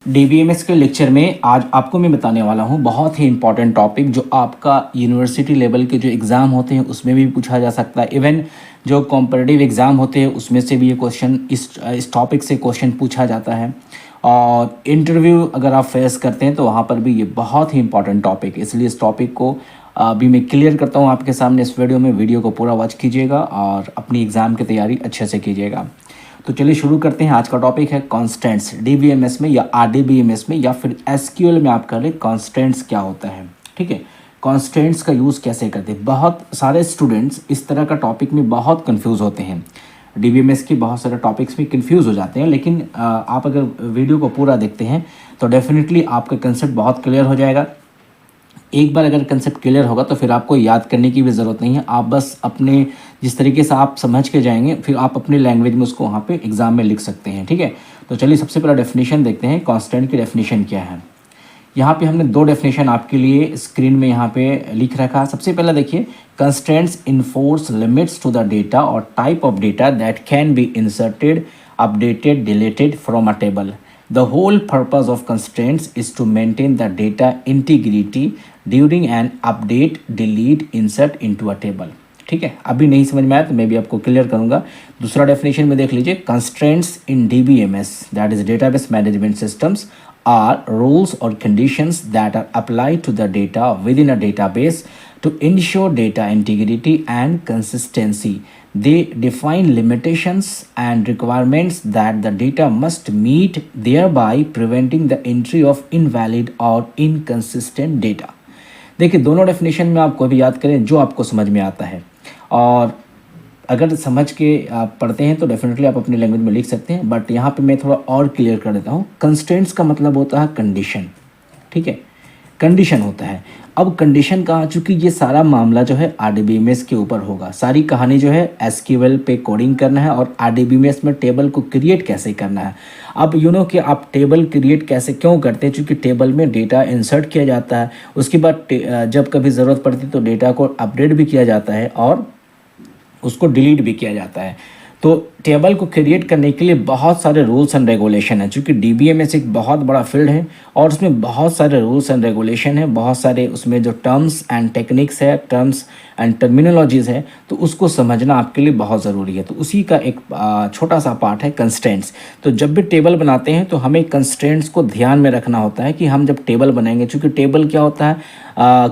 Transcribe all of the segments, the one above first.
DBMS के lecture में आज आपको मैं बताने वाला हूँ बहुत ही इंपॉर्टेंट टॉपिक जो आपका यूनिवर्सिटी लेवल के जो एग्ज़ाम होते हैं उसमें भी पूछा जा सकता है। इवन जो कॉम्पिटिटिव एग्ज़ाम होते हैं उसमें से भी ये क्वेश्चन इस टॉपिक से क्वेश्चन पूछा जाता है। और इंटरव्यू अगर आप फेस करते हैं तो वहाँ पर भी ये बहुत ही इंपॉर्टेंट टॉपिक है, इसलिए इस टॉपिक को अभी मैं क्लियर करता हूँ आपके सामने इस वीडियो में। वीडियो को पूरा वॉच कीजिएगा और अपनी एग्ज़ाम की तैयारी अच्छे से कीजिएगा। तो चलिए शुरू करते हैं। आज का टॉपिक है कॉन्स्टेंट्स। डीबीएमएस में या आरडीबीएमएस में या फिर एसक्यूएल में आप कर रहे कॉन्स्टेंट्स क्या होता है, ठीक है। कॉन्स्टेंट्स का यूज़ कैसे करते हैं। बहुत सारे स्टूडेंट्स इस तरह का टॉपिक में बहुत कंफ्यूज होते हैं। डीबीएमएस के बहुत सारे टॉपिक्स में कंफ्यूज हो जाते हैं, लेकिन आप अगर वीडियो को पूरा देखते हैं तो डेफिनेटली आपका कंसेप्ट बहुत क्लियर हो जाएगा। एक बार अगर कंसेप्ट क्लियर होगा तो फिर आपको याद करने की भी ज़रूरत नहीं है। आप बस अपने जिस तरीके से आप समझ के जाएंगे फिर आप अपनी लैंग्वेज में उसको वहाँ पे एग्ज़ाम में लिख सकते हैं, ठीक है। तो चलिए सबसे पहला डेफिनेशन देखते हैं। कांस्टेंट की डेफिनेशन क्या है। यहाँ पे हमने दो डेफिनेशन आपके लिए स्क्रीन में यहाँ पे लिख रखा है। सबसे पहला देखिए, constants enforce limits to the data और type of data that can be inserted, updated, deleted from a table. The whole purpose of constraints is to maintain the data integrity during an update, delete, insert into a table. ठीक है, अभी नहीं समझ में आया तो मैं भी आपको क्लियर करूंगा। दूसरा डेफिनेशन में देख लीजिए, constraints in DBMS that is database management systems are rules or conditions that are applied to the data within a database to ensure data integrity and consistency. They define limitations and requirements that the data must meet, thereby preventing the entry of invalid or inconsistent data. देखिए दोनों definition में आपको भी याद करें जो आपको समझ में आता है, और अगर समझ के आप पढ़ते हैं तो डेफिनेटली आप अपनी लैंग्वेज में लिख सकते हैं। बट यहाँ पे मैं थोड़ा और क्लियर कर देता हूँ। कंस्ट्रेंट्स का मतलब होता है कंडीशन, ठीक है, कंडीशन होता है। अब कंडीशन का, चूँकि ये सारा मामला जो है आरडीबीएमएस के ऊपर होगा, सारी कहानी जो है एसक्यूएल पे कोडिंग करना है और आरडीबीएमएस में टेबल को क्रिएट कैसे करना है। अब कि आप टेबल क्रिएट कैसे क्यों करते हैं, क्योंकि टेबल में डेटा इंसर्ट किया जाता है, उसके बाद जब कभी ज़रूरत पड़ती है तो डेटा को अपडेट भी किया जाता है और उसको डिलीट भी किया जाता है। तो टेबल को क्रिएट करने के लिए बहुत सारे रूल्स एंड रेगुलेशन है, क्योंकि डीबीएमएस एक बहुत बड़ा फील्ड है और उसमें बहुत सारे रूल्स एंड रेगुलेशन है, बहुत सारे उसमें जो टर्म्स एंड टेक्निक्स है, टर्म्स एंड टर्मिनोलॉजीज़ है, तो उसको समझना आपके लिए बहुत ज़रूरी है। तो उसी का एक छोटा सा पार्ट है कंस्ट्रेंट्स। तो जब भी टेबल बनाते हैं तो हमें कंस्ट्रेंट्स को ध्यान में रखना होता है कि हम जब टेबल बनाएंगे, चूँकि टेबल क्या होता है,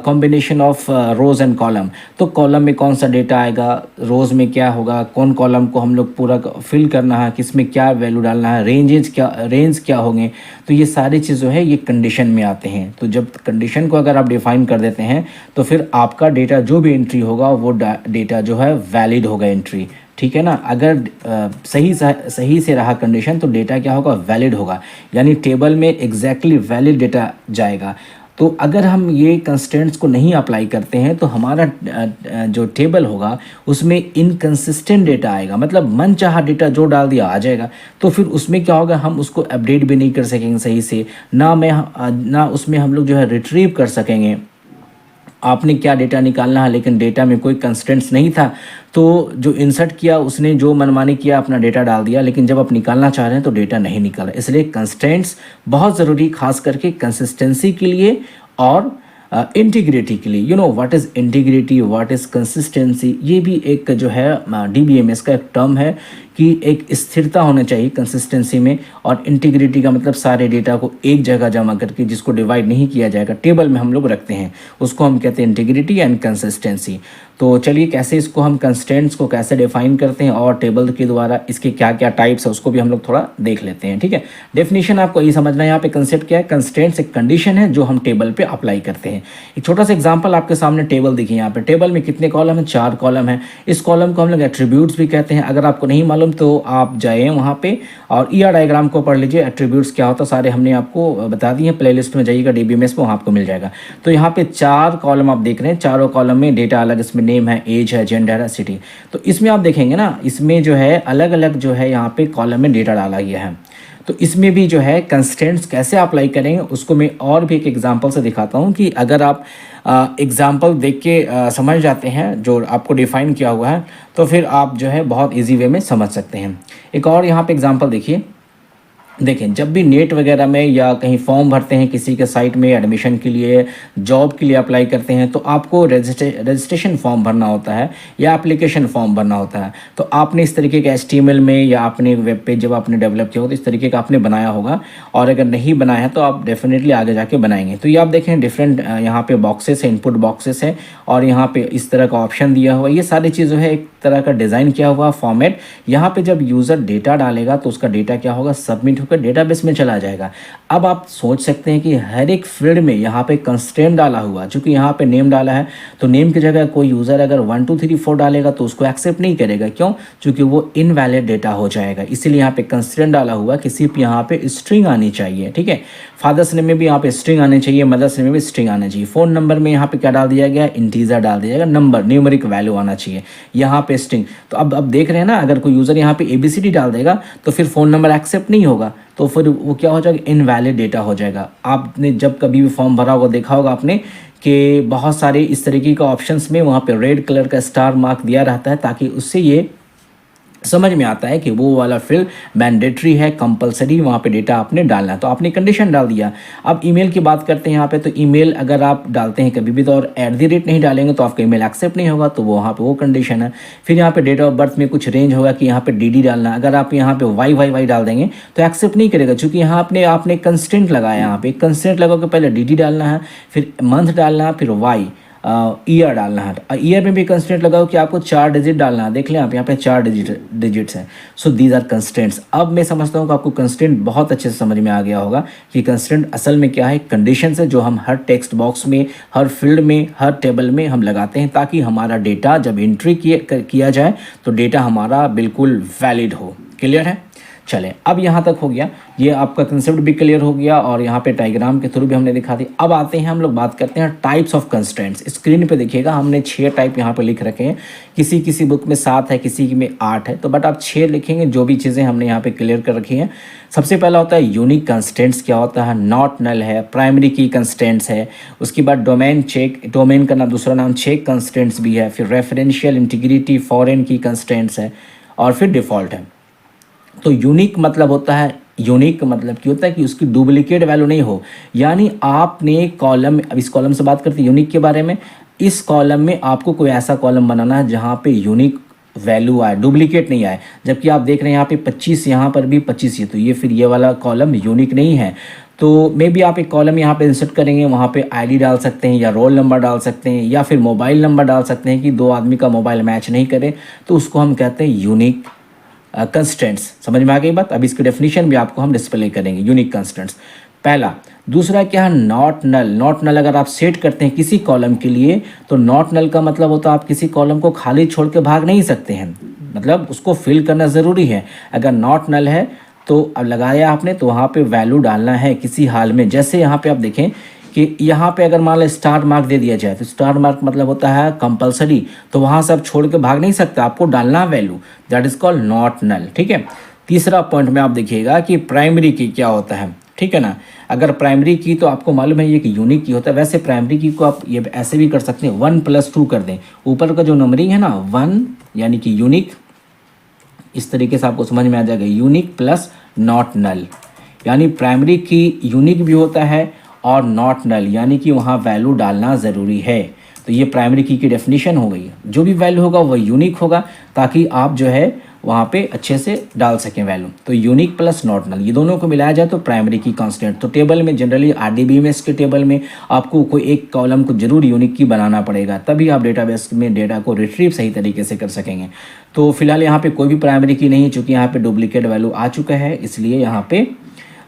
combination of rows and column. तो कॉलम में कौन सा डेटा आएगा, रोज़ में क्या होगा, कौन कॉलम को हम लोग पूरा फिल करना है, किस में क्या वैल्यू डालना है, रेंज क्या होंगे। तो ये सारी चीज़ जो है ये कंडीशन में आते हैं। तो जब कंडीशन को अगर आप डिफाइन कर देते हैं तो फिर आपका डेटा जो भी एंट्री होगा वो डेटा जो है वैलिड होगा एंट्री, ठीक है ना। अगर सही से रहा कंडीशन तो डेटा क्या होगा, वैलिड होगा, यानी टेबल में एग्जैक्टली वैलिड डेटा जाएगा। तो अगर हम ये कंस्ट्रेंट्स को नहीं अप्लाई करते हैं तो हमारा जो टेबल होगा उसमें इनकंसिस्टेंट डेटा आएगा, मतलब मनचाहा डेटा जो डाल दिया आ जाएगा। तो फिर उसमें क्या होगा, हम उसको अपडेट भी नहीं कर सकेंगे सही से, ना उसमें हम लोग जो है रिट्रीव कर सकेंगे। आपने क्या डेटा निकालना है लेकिन डेटा में कोई कंस्ट्रेंट्स नहीं था, तो जो इंसर्ट किया उसने जो मनमानी किया अपना डेटा डाल दिया, लेकिन जब आप निकालना चाह रहे हैं तो डेटा नहीं निकाला। इसलिए कंस्ट्रेंट्स बहुत ज़रूरी, खास करके कंसिस्टेंसी के लिए और इंटीग्रिटी के लिए। You know what is integrity, what is consistency, ये भी एक जो है डीबीएमएस का एक टर्म है कि एक स्थिरता होना चाहिए कंसिस्टेंसी में। और इंटीग्रिटी का मतलब सारे डेटा को एक जगह जमा करके जिसको डिवाइड नहीं किया जाएगा, टेबल में हम लोग रखते हैं, उसको हम कहते हैं इंटीग्रिटी एंड कंसिस्टेंसी। तो चलिए कैसे इसको हम कंस्ट्रेंट्स को कैसे डिफाइन करते हैं और टेबल के द्वारा इसके क्या क्या टाइप्स है उसको भी हम लोग थोड़ा देख लेते हैं, ठीक है। डेफिनेशन आपको ये समझना है, यहाँ पे कंसेप्ट क्या है। कंस्ट्रेंट्स एक कंडीशन है जो हम टेबल पे अप्लाई करते हैं। एक छोटा सा एग्जांपल आपके सामने टेबल देखिए। यहाँ पे टेबल में कितने कॉलम है, 4 कॉलम है। इस कॉलम को हम लोग एट्रीब्यूट्स भी कहते हैं। अगर आपको नहीं मालूम तो आप जाइए वहाँ पे और ईआर डायग्राम को पढ़ लीजिए। एट्रीब्यूट्स क्या होता है सारे हमने आपको बता दिए हैं, प्लेलिस्ट में जाइएगा डीबीएमएस में, वहाँ आपको मिल जाएगा। तो यहाँ पे 4 कॉलम आप देख रहे हैं, चारों कॉलम में डेटा अलग, इसमें नेम है, एज है, जेंडर है, सिटी। तो इसमें आप देखेंगे ना, इसमें जो है अलग अलग जो है यहाँ पे कॉलम में डेटा डाला गया है। तो इसमें भी जो है कंस्ट्रेंट्स कैसे अप्लाई करेंगे उसको मैं और भी एक एग्जांपल से दिखाता हूँ कि अगर आप एग्जांपल देख के समझ जाते हैं जो आपको डिफाइन किया हुआ है तो फिर आप जो है बहुत इजी वे में समझ सकते हैं। एक और यहाँ पे एग्जांपल देखिए, देखें, जब भी नेट वगैरह में या कहीं फॉर्म भरते हैं किसी के साइट में एडमिशन के लिए, जॉब के लिए अप्लाई करते हैं, तो आपको रजिस्ट्रेशन फॉर्म भरना होता है या एप्लीकेशन फॉर्म भरना होता है। तो आपने इस तरीके के HTML में या अपने वेब पेज जब आपने डेवलप किया हो तो इस तरीके का आपने बनाया होगा, और अगर नहीं बनाया है तो आप डेफिनेटली आगे जाके बनाएंगे। तो ये आप देखें डिफरेंट यहाँ पे बॉक्सेस है, इनपुट बॉक्सेस है, और यहाँ पे इस तरह का ऑप्शन दिया हुआ, ये सारी चीज़ें है एक तरह का डिज़ाइन किया हुआ फॉर्मेट। यहाँ पे जब यूज़र डेटा डालेगा तो उसका डेटा क्या होगा, सबमिट होकर डेटाबेस में चला जाएगा। अब आप सोच सकते हैं कि हर एक फील्ड में यहाँ पे कंस्ट्रेंट डाला हुआ, चूंकि यहाँ पे नेम डाला है तो नेम की जगह कोई यूज़र अगर 1 2 3 4 डालेगा तो उसको एक्सेप्ट नहीं करेगा। क्यों? क्योंकि वो इनवैलिड डेटा हो जाएगा। इसीलिए यहाँ पे कंस्ट्रेंट डाला हुआ कि सिर्फ यहाँ पे स्ट्रिंग आनी चाहिए। ठीक है, फादर्स नेम में भी यहाँ पे स्ट्रिंग आनी चाहिए, मदर्स नेम में भी स्ट्रिंग आना चाहिए। फ़ोन नंबर में यहाँ पे क्या डाल दिया गया, इंटीजर डाल दिया गया, नंबर न्यूमेरिक वैल्यू आना चाहिए, यहाँ पे स्ट्रिंग। तो अब देख रहे हैं ना, अगर कोई यूज़र यहाँ पे ABCD डाल देगा तो फिर फ़ोन नंबर एक्सेप्ट नहीं होगा, तो फिर वो क्या हो जाएगा, इनवैलिड डेटा हो जाएगा। आपने जब कभी भी फॉर्म भरा होगा देखा होगा आपने कि बहुत सारे इस तरीके का ऑप्शंस में वहाँ पे रेड कलर का स्टार मार्क दिया रहता है, ताकि उससे ये समझ में आता है कि वो वाला फील्ड मैंडेटरी है, कंपलसरी वहाँ पे डेटा आपने डालना है। तो आपने कंडीशन डाल दिया। अब ईमेल की बात करते हैं यहाँ पे, तो ईमेल अगर आप डालते हैं कभी भी तो और @ नहीं डालेंगे तो आपका ईमेल एक्सेप्ट नहीं होगा, तो वो वहाँ पे वो कंडीशन है। फिर यहाँ पे डेट ऑफ बर्थ में कुछ रेंज होगा कि यहाँ पे DD डालना, अगर आप यहाँ पे YYY डाल देंगे तो एक्सेप्ट नहीं करेगा, चूँकि यहाँ आपने कंस्टेंट लगाया, यहाँ पे कंस्टेंट लगा के पहले DD डालना है, फिर मंथ डालना है, फिर ईयर डालना है। ईयर में भी कंस्टेंट लगाओ कि आपको 4 डिजिट डालना है। देख लें आप यहाँ पे 4 डिजिट्स हैं। So these are constraints. अब मैं समझता हूँ कि आपको कंस्टेंट बहुत अच्छे से समझ में आ गया होगा कि कंस्टेंट असल में क्या है, कंडीशंस है जो हम हर टेक्स्ट बॉक्स में, हर फील्ड में, हर टेबल में हम लगाते हैं, ताकि हमारा डेटा जब एंट्री किया जाए तो डेटा हमारा बिल्कुल वैलिड हो। क्लियर है? चलें, अब यहाँ तक हो गया, ये आपका कंसेप्ट भी क्लियर हो गया, और यहाँ पे डायग्राम के थ्रू भी हमने दिखा दी। अब आते हैं हम लोग बात करते हैं टाइप्स ऑफ कंस्ट्रेंट्स। स्क्रीन पे देखिएगा हमने 6 टाइप यहाँ पे लिख रखे हैं। किसी बुक में 7 है, किसी में 8 है, तो बट आप 6 लिखेंगे। जो भी चीज़ें हमने यहाँ पे क्लियर कर रखी हैं, सबसे पहला होता है यूनिक कंस्ट्रेंट्स। क्या होता है? नॉट नल है, प्राइमरी की कंस्ट्रेंट्स है, उसके बाद डोमेन चेक, डोमेन का नाम दूसरा नाम चेक कंस्ट्रेंट्स भी है, फिर रेफरेंशियल, इंटीग्रिटी, फॉरेन की कंस्ट्रेंट्स है, और फिर डिफ़ॉल्ट है। तो यूनिक मतलब होता है, यूनिक मतलब क्या होता है कि उसकी डुप्लीकेट वैल्यू नहीं हो। यानी आपने कॉलम, अब इस कॉलम से बात करते हैं यूनिक के बारे में, इस कॉलम में आपको कोई ऐसा कॉलम बनाना है जहाँ पे यूनिक वैल्यू आए, डुप्लीकेट नहीं आए। जबकि आप देख रहे हैं यहाँ पे 25, यहाँ पर भी 25 है, तो ये फिर ये वाला कॉलम यूनिक नहीं है। तो मे बी आप एक कॉलम यहाँ पे इंसर्ट करेंगे, वहाँ पे ID डाल सकते हैं या रोल नंबर डाल सकते हैं या फिर मोबाइल नंबर डाल सकते हैं कि 2 आदमी का मोबाइल मैच नहीं करे, तो उसको हम कहते हैं यूनिक कंस्टेंट्स। समझ में आ गई बात? अब इसकी डेफिनेशन भी आपको हम डिस्प्ले करेंगे, यूनिक कंस्टेंट्स पहला। दूसरा क्या है? Not null. नॉट नल अगर आप सेट करते हैं किसी कॉलम के लिए, तो नॉट नल का मतलब होता है आप किसी कॉलम को खाली छोड़ के भाग नहीं सकते हैं, मतलब उसको फिल करना ज़रूरी है। अगर नॉट नल है तो अब लगाया आपने, तो वहाँ पे वैल्यू डालना है किसी हाल में। जैसे यहाँ पे आप देखें कि यहाँ पे अगर मान लो स्टार मार्क दे दिया जाए, तो स्टार मार्क मतलब होता है कंपलसरी, तो वहाँ से आप छोड़ के भाग नहीं सकते, आपको डालना value, that is called not null. ठीक है। तीसरा पॉइंट में आप देखिएगा कि प्राइमरी की क्या होता है। ठीक है ना, अगर प्राइमरी की तो आपको मालूम है ये कि यूनिक की होता है। वैसे प्राइमरी की को आप ये ऐसे भी कर सकते हैं, 1 + 2 कर दें, ऊपर का जो नंबरिंग है ना 1 यानी कि यूनिक, इस तरीके से आपको समझ में आ जाएगा, यूनिक प्लस नॉट नल। यानी प्राइमरी की यूनिक भी होता है और नॉट नल, यानी कि वहाँ वैल्यू डालना ज़रूरी है। तो ये प्राइमरी की डेफिनेशन हो गई। जो भी वैल्यू होगा वह यूनिक होगा, ताकि आप जो है वहाँ पे अच्छे से डाल सकें वैल्यू। तो यूनिक प्लस नॉट नल, ये दोनों को मिलाया जाए तो प्राइमरी की कांस्टेंट। तो टेबल में जनरली RDBMS के टेबल में आपको कोई एक कॉलम को जरूर यूनिक की बनाना पड़ेगा, तभी आप डेटाबेस में डेटा को रिट्रीव सही तरीके से कर सकेंगे। तो फिलहाल यहाँ पे कोई भी प्राइमरी की नहीं, चूँकि यहाँ पे डुप्लीकेट वैल्यू आ चुका है, इसलिए यहाँ पे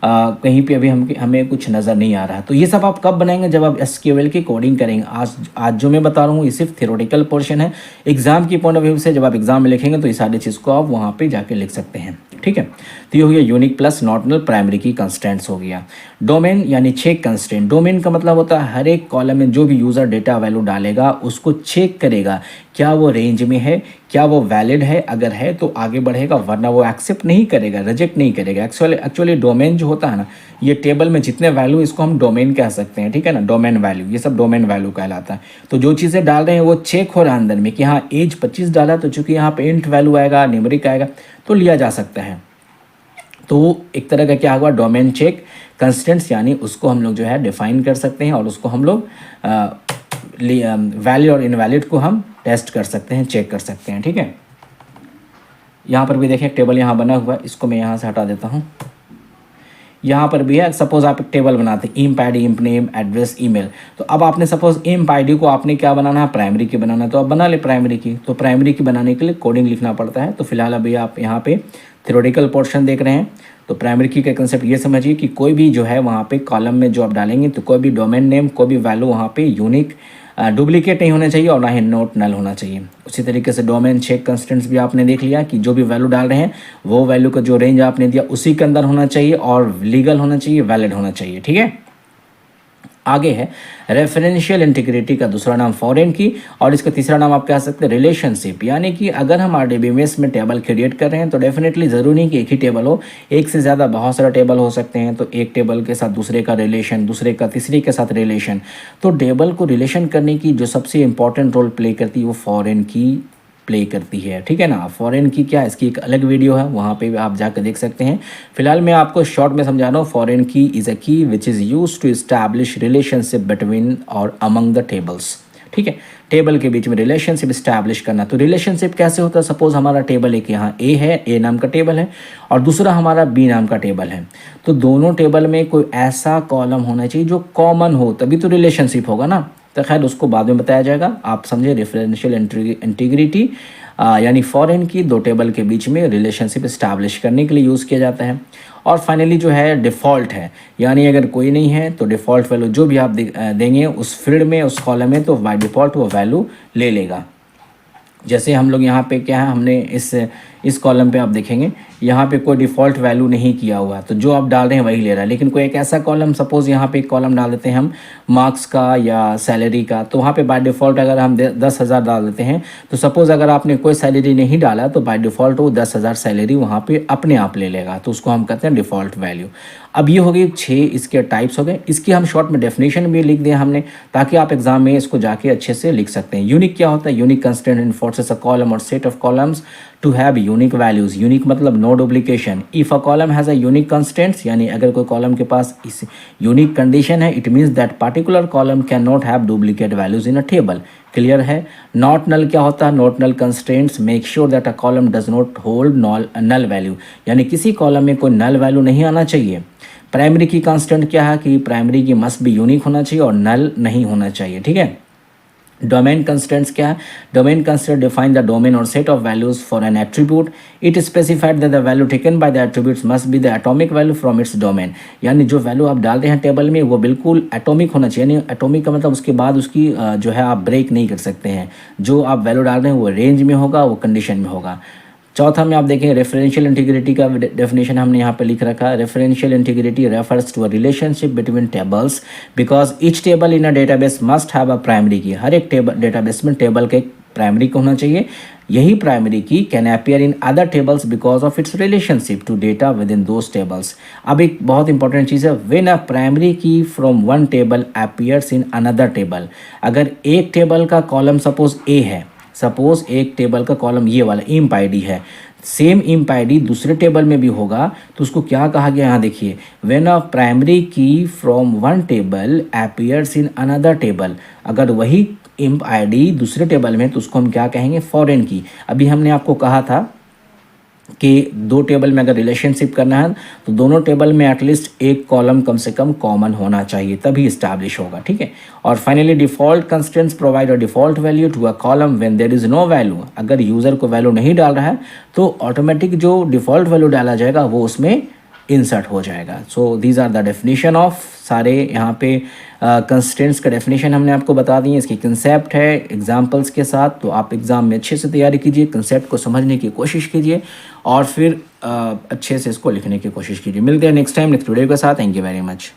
कहीं पे अभी हमें कुछ नज़र नहीं आ रहा। तो ये सब आप कब बनाएंगे? जब आप SQL की कोडिंग करेंगे। आज जो मैं बता रहा हूँ ये सिर्फ थ्योरेटिकल पोर्शन है। एग्जाम की पॉइंट ऑफ व्यू से जब आप एग्जाम में लिखेंगे तो ये सारी चीज़ को आप वहाँ पे जाके लिख सकते हैं। ठीक है, तो ये हो गया unique plus not null, primary key constraints हो गया। डोमेन यानी चेक कंस्टेंट। डोमेन का मतलब होता है हर एक कॉलम में जो भी यूज़र डेटा वैल्यू डालेगा उसको चेक करेगा, क्या वो रेंज में है, क्या वो वैलिड है, अगर है तो आगे बढ़ेगा, वरना वो एक्सेप्ट नहीं करेगा, रिजेक्ट नहीं करेगा। एक्चुअली डोमेन जो होता है ना, ये टेबल में जितने वैल्यू, इसको हम डोमेन कह सकते हैं। ठीक है ना, डोमेन वैल्यू, ये सब डोमेन वैल्यू कहलाता है। तो जो चीज़ें डाल रहे हैं वो चेक हो रहा है अंदर में कि हाँ एज 25 डाला, तो चूंकि यहाँ पे इंट वैल्यू आएगा, न्यूमेरिक आएगा, तो लिया जा सकता है। तो एक तरह का क्या हुआ, डोमेन चेक कंस्टेंट्स, यानी उसको हम लोग जो है डिफाइन कर सकते हैं और उसको हम लोग वैलिड और इनवैलिड को हम टेस्ट कर सकते हैं, चेक कर सकते हैं। ठीक है, यहाँ पर भी देखें एक टेबल यहाँ बना हुआ है, इसको मैं यहाँ से हटा देता हूँ। यहाँ पर भी है, सपोज आप एक टेबल बनाते हैं इंप आईडी, इंप नेम, एड्रेस, ईमेल। तो अब आपने सपोज इंप आईडी को आपने क्या बनाना है, प्राइमरी की बनाना है, तो आप बना ले प्राइमरी की। तो प्राइमरी की बनाने के लिए कोडिंग लिखना पड़ता है। तो फिलहाल अभी आप यहाँ पे थ्योरेटिकल पोर्शन देख रहे हैं। तो प्राइमरी की का कंसेप्ट ये समझिए कि कोई भी जो है वहाँ पे कॉलम में जो आप डालेंगे, तो कोई भी डोमेन नेम, कोई भी वैल्यू वहाँ पे यूनिक डुप्लीकेट नहीं होना चाहिए और ना ही नोट नल होना चाहिए। उसी तरीके से डोमेन चेक कंस्टेंट्स भी आपने देख लिया कि जो भी वैल्यू डाल रहे हैं वो वैल्यू का जो रेंज आपने दिया उसी के अंदर होना चाहिए और लीगल होना चाहिए, वैलिड होना चाहिए। ठीक है, आगे है रेफरेंशियल इंटीग्रिटी का दूसरा नाम फॉरेन की, और इसका तीसरा नाम आप कह सकते हैं रिलेशनशिप। यानी कि अगर हम आरडीबीएमएस में टेबल क्रिएट कर रहे हैं तो डेफिनेटली ज़रूरी नहीं कि एक ही टेबल हो, एक से ज़्यादा बहुत सारा टेबल हो सकते हैं। तो एक टेबल के साथ दूसरे का रिलेशन, दूसरे का तीसरे के साथ रिलेशन। तो टेबल को रिलेशन करने की जो सबसे इंपॉर्टेंट रोल प्ले करती है वो फॉरेन की प्ले करती है। ठीक है ना, फॉरेन की क्या, इसकी एक अलग वीडियो है, वहाँ पे आप जाकर देख सकते हैं। फिलहाल मैं आपको शॉर्ट में समझा रहा हूँ। फॉरेन की is a key which is used to establish relationship between और अमंग द टेबल्स। ठीक है, टेबल के बीच में रिलेशनशिप इस्टैब्लिश करना। तो रिलेशनशिप कैसे होता है, सपोज हमारा टेबल एक यहाँ ए है, ए नाम का टेबल है, और दूसरा हमारा बी नाम का टेबल है। तो दोनों टेबल में कोई ऐसा कॉलम होना चाहिए जो कॉमन हो, तभी तो रिलेशनशिप होगा ना। तो खैर उसको बाद में बताया जाएगा, आप समझे। रेफरेंशियल इंटीग्रिटी यानी फॉरेन की दो टेबल के बीच में रिलेशनशिप इस्टैब्लिश करने के लिए यूज़ किया जाता है। और फाइनली जो है डिफ़ॉल्ट है, यानी अगर कोई नहीं है तो डिफ़ॉल्ट वैल्यू जो भी आप देंगे उस फील्ड में, उस कॉलम में, तो बाय डिफ़ॉल्ट वो वैल्यू ले लेगा। जैसे हम लोग यहाँ पे क्या है, हमने इस कॉलम पे आप देखेंगे यहाँ पे कोई डिफ़ॉल्ट वैल्यू नहीं किया हुआ, तो जो आप डाल रहे हैं वही ले रहा है। लेकिन कोई एक ऐसा कॉलम, सपोज़ यहाँ पे एक कॉलम डाल देते हैं हम मार्क्स का या सैलरी का, तो वहाँ पे बाय डिफ़ॉल्ट अगर हम 10,000 डाल देते हैं, तो सपोज़ अगर आपने कोई सैलरी नहीं डाला तो बाय डिफ़ॉल्ट वो 10,000 सैलरी वहाँ पे अपने आप ले लेगा। तो उसको हम कहते हैं डिफ़ॉल्ट वैल्यू। अब ये हो गई 6 इसके टाइप्स हो गए। इसकी हम शॉर्ट में डेफिनेशन भी लिख दिया हमने, ताकि आप एग्जाम में इसको जाके अच्छे से लिख सकते हैं। यूनिक क्या होता है, unique constant enforces a column और set of columns to have unique values. Unique मतलब no duplication. If a column has a unique constants, यानी अगर कोई कॉलम के पास इस यूनिक कंडीशन है, it means that particular column can not have duplicate values in a table. Clear है। Not null क्या होता है, not null constants make sure that a column does not hold null value, यानी किसी column में कोई null value नहीं आना चाहिए। प्राइमरी की कांस्टेंट क्या है कि प्राइमरी की मस्ट भी यूनिक होना चाहिए और नल नहीं होना चाहिए। ठीक है। डोमेन कंस्टेंट्स क्या है, domain constant define the domain और set of values for an attribute. It specified that the value taken by the attributes must be the atomic value from its domain. यानी जो वैल्यू आप डाल रहे हैं table में वो बिल्कुल एटॉमिक होना चाहिए। यानी एटॉमिक का मतलब उसके बाद उसकी जो है आप ब्रेक नहीं कर सकते हैं। जो आप वैल्यू डाल रहे हैं वो रेंज में होगा, वो कंडीशन में होगा। चौथा में आप देखें रेफरेंशियल इंटीग्रिटी का डेफिनेशन हमने यहाँ पे लिख रखा है। Referential integrity refers to a relationship between tables because each table in a database must have a primary key. हर एक टेबल डेटाबेस में टेबल के प्राइमरी को होना चाहिए। यही primary key can appear in other tables because of its relationship to data within those tables. अब एक बहुत इंपॉर्टेंट चीज़ है, when a primary key from one table appears in another table. अगर एक टेबल का कॉलम सपोज ए है, suppose एक टेबल का कॉलम ये वाला इंप आईडी है, सेम इंप आईडी दूसरे टेबल में भी होगा, तो उसको क्या कहा गया, यहाँ देखिए, when a primary key from one table appears in another table. अगर वही इंप आईडी दूसरे टेबल में, तो उसको हम क्या कहेंगे, फॉरेन की। अभी हमने आपको कहा था कि दो टेबल में अगर रिलेशनशिप करना है तो दोनों टेबल में एटलीस्ट एक कॉलम कम से कम कॉमन होना चाहिए, तभी इस्टेब्लिश होगा। ठीक है। और finally default constraints provide a default value to a column when there is no value. अगर यूज़र को वैल्यू नहीं डाल रहा है तो ऑटोमेटिक जो डिफॉल्ट वैल्यू डाला जाएगा वो उसमें इंसर्ट हो जाएगा। So these are the definition of सारे यहाँ पे कंस्टेंट्स का डेफिनेशन हमने आपको बता दी है। इसकी कंसेप्ट है एग्जांपल्स के साथ। तो आप एग्ज़ाम में अच्छे से तैयारी कीजिए, कंसेप्ट को समझने की कोशिश कीजिए और फिर अच्छे से इसको लिखने की कोशिश कीजिए। मिलते हैं नेक्स्ट टाइम नेक्स्ट वीडियो के साथ। Thank you very much.